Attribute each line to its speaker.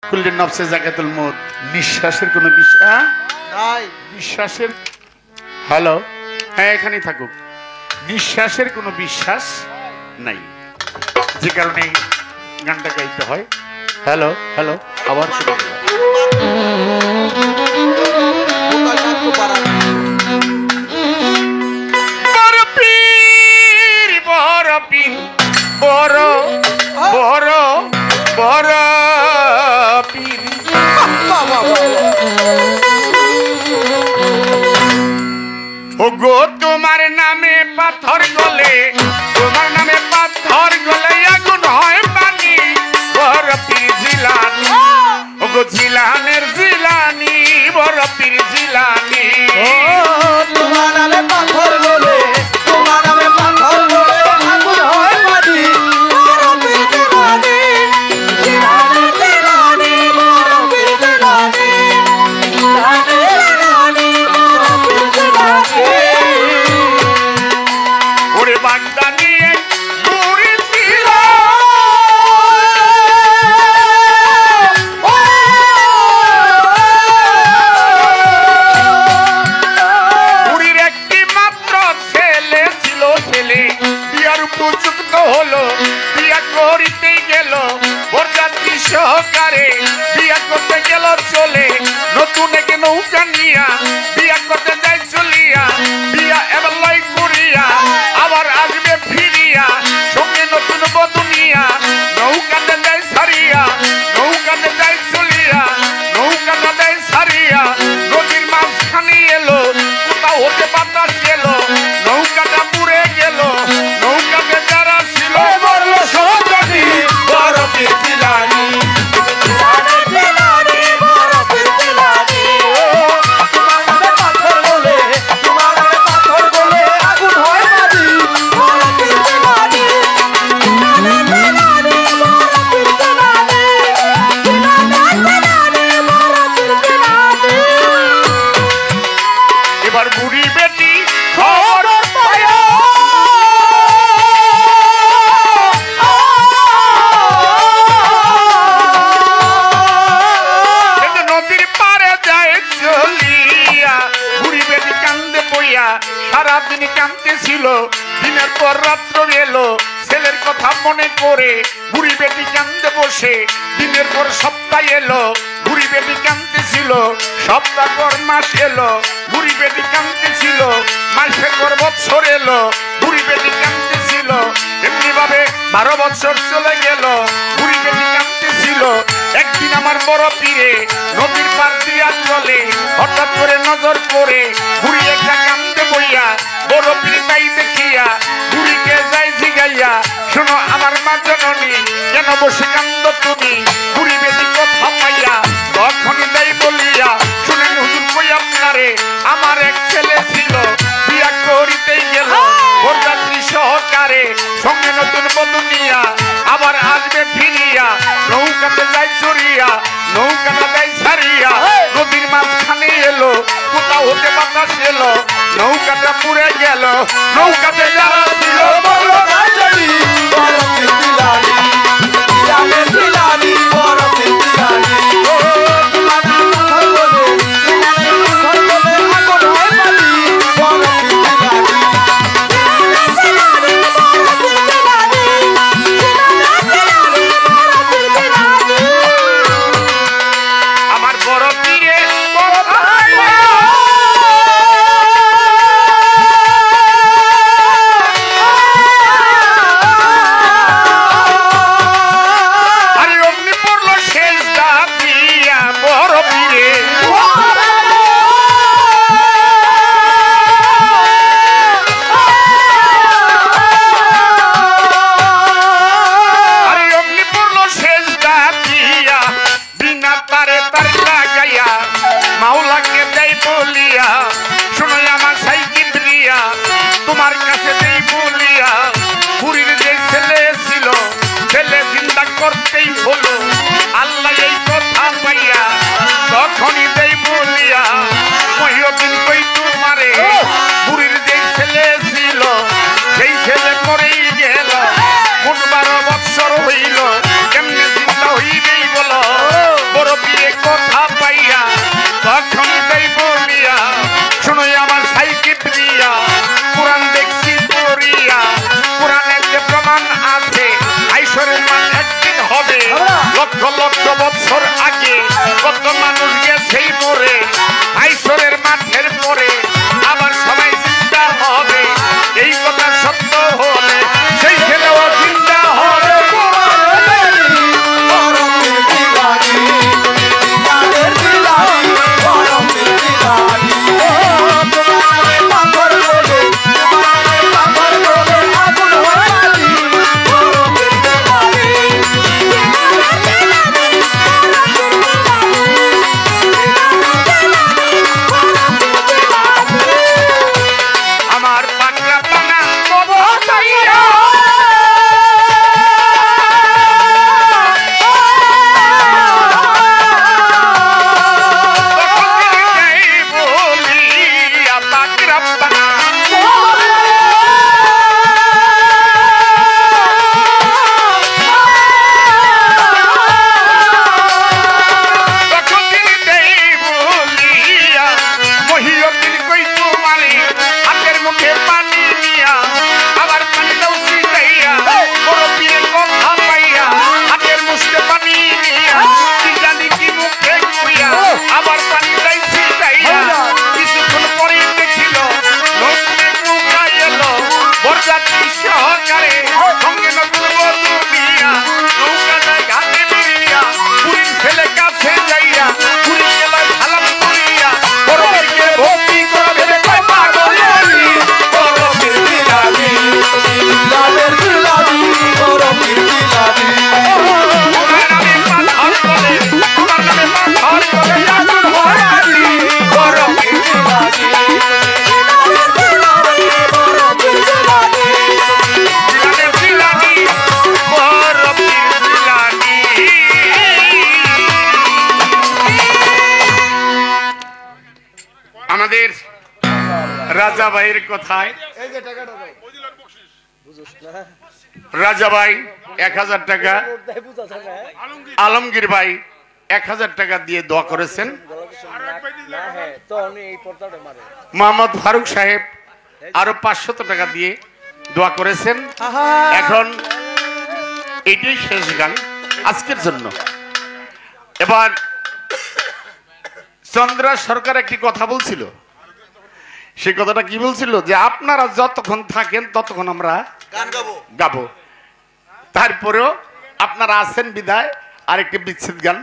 Speaker 1: কুল্লিন নফসে জাকাতুল মউত, নিঃশ্বাসের কোনো বিশ্বাস
Speaker 2: নাই।
Speaker 1: বিশ্বাসের হ্যালো, হ্যাঁ এখানেই থাকুক। নিঃশ্বাসের কোনো বিশ্বাস নাই, যে কারণে গানটা গাইতে হয়। হ্যালো হ্যালো, আবার শুরু করো। বড় পীর বড় পীর বড় বড় বড় পীর, ও গো তোমার নামে পাথর গলে, তোমার নামে পাথর গলে আগুন হয় পানি। বড় পীর জিলানি, ও গো জিলানের জিলানি, বড় পীর জিলানি।
Speaker 2: তোমার নামে পাথর গলে, তোমার নামে পাথর গলে আগুন হয় পানি। বড় পীর জিলানী, জিলানী জিলানী, বড় পীর জিলানী, জিলানী জিলানী, বড় পীর জিলানী।
Speaker 1: ওরে বাগদা নিয়ে ঘুরে ছিল, বুড়ির একটি মাত্র ছেলে ছিল, ছেলে বিয়ার উপযুক্ত হলো, বিয়া করিতেই গেল বরযাত্রী সহকারে। বিয়া করতে গেল চলে নতুন এক নৌকা নিয়া, বিয়া করতে যাই চলিয়া, বিয়া এবার লয় করিয়া আবার আসবে ফিরিয়া, সঙ্গে নতুন বধূ নিয়া। নৌকাতে যাই সারিয়া, নৌকাতে যাই চলিয়া, নৌকাতে যাই সারিয়া, নদীর মাঝখানে এলো, কোথাও হতে বাতাস এলো, নৌকাটা পুড়ে গেল। নৌকাতে যারা ছিল মরল সহযোগী, বড় পীর জিলানী।
Speaker 2: জিলানী জিলানী, বড় পীর জিলানী। তোমার নামে পাথর গলে, তোমার নামে পাথর গলে আগুন হয় পানি। বড় পীর জিলানী, জিলানী জিলানী, বড় পীর জিলানী, জিলানী জিলানী, বড় পীর জিলানী।
Speaker 1: এবার বুড়ি বেটি খবর পায়া, কিন্তু নদীর পারে যায় চলিয়া। বুড়ি বেটি কান্দে বইয়া সারাদিন কান্দতেছিল, দিনের পর রাত্র এলো ছেলের কথা মনে করে। বুড়ি বেটি কান্দে বসে, দিনের পর সপ্তাহ এলো, বুড়ি বেটি কান্দতেছিল, সপ্তাহ পর মাস এলো, বুড়ি বেটি কান্দতেছিল, মাসের পর বৎসর এলো, বুড়ি বেটি কান্দতেছিল। এমনি ভাবে 12 বছর চলে গেল, বুড়ি বেটি কান্দতেছিল। একদিন আমার বড় পীরে নদীর পার দিয়া চলে, হঠাৎ করে নজর পড়ে বুড়ি একটা কান্দে বইয়া। বড় পীর তাই দেখিয়া বুড়িকে যাই জিগাইয়া, শোনো আমার মা জননী, কেন বসে কান্দ তুমি? বুড়ি বেটি কথা পাইয়া তখনই তাই বলিয়া, শুনেন হুজুর কই আপনারে, আমার এক ছেলে ছিল, বিয়া করিতেই গেল বরযাত্রী সহকারে, সঙ্গে নতুন বধূ নিয়া আবার আসবে ফিরিয়া। নৌকাতে যাই চড়িয়া, নৌকাটা যাই ছাড়িয়া, নদীর মাঝখানে এলো, কোথাও হতে বাতাস এলো, নৌকাটা পুড়ে গেল। নৌকাতে যারা ছিল বলল
Speaker 2: গাজনী, বড় পীর জিলানী, জিলানী জিলানী, বড় পীর জিলানী। তোমার নামে পাথর গলে, তোমার নামে পাথর গলে আগুন হয় পানি। বড় পীর জিলানী, জিলানী জিলানী, বড় পীর জিলানী, জিলানী জিলানী, বড় পীর জিলানী।
Speaker 1: আমার বড় পীরে বড় ভাই। আরে অগ্নি পড়লো শেষ দিয়া বড় পীরে। আরে অগ্নি পড়লো শেষ দিয়া, বিনা তারে তার লাগাইয়া, মাওলাকে দেই বলিয়া, শোনো আমার সাইকি প্রিয়া, তোমার কাছে দেই বলিয়া। বুড়ির যে ছেলে ছিল, ছেলে চিন্তা করতেই হলো, আল্লাহ এই কথা পাইয়া তখনই দেই বলিয়া। মহিউদ্দিন কই তোমারে, বুড়ির যে ছেলে ছিল, সেই ছেলে মরেই গেল, মোট 12 বৎসর হইল, কেমনে চিন্তা হইবেই বলো। আমাদের রাজা ভাইয়ের কথায়
Speaker 2: এই যে টাকাটা দাও বুঝছ না
Speaker 1: রাজা ভাই 1000 টাকা,
Speaker 2: নোট দেয় বুঝছ না
Speaker 1: আলমগীর ভাই 1000 টাকা দিয়ে দোয়া করেছেন,
Speaker 2: না হ্যাঁ তো উনি এই পর্দাটা মারে
Speaker 1: মোহাম্মদ ফারুক সাহেব আরো 500 টাকা দিয়ে দোয়া করেছেন। এখন এটাই শেষ গান আজকের জন্য। এবার চন্দ্রা সরকার একটি কথা বলছিল, সেই কথাটা কি বলছিল যে আপনারা যতক্ষণ থাকেন ততক্ষণ আমরা
Speaker 2: গান গাবো
Speaker 1: গাবো, তারপরেও আপনারা আছেন বিদায় আরেকটি বিচ্ছেদ গান।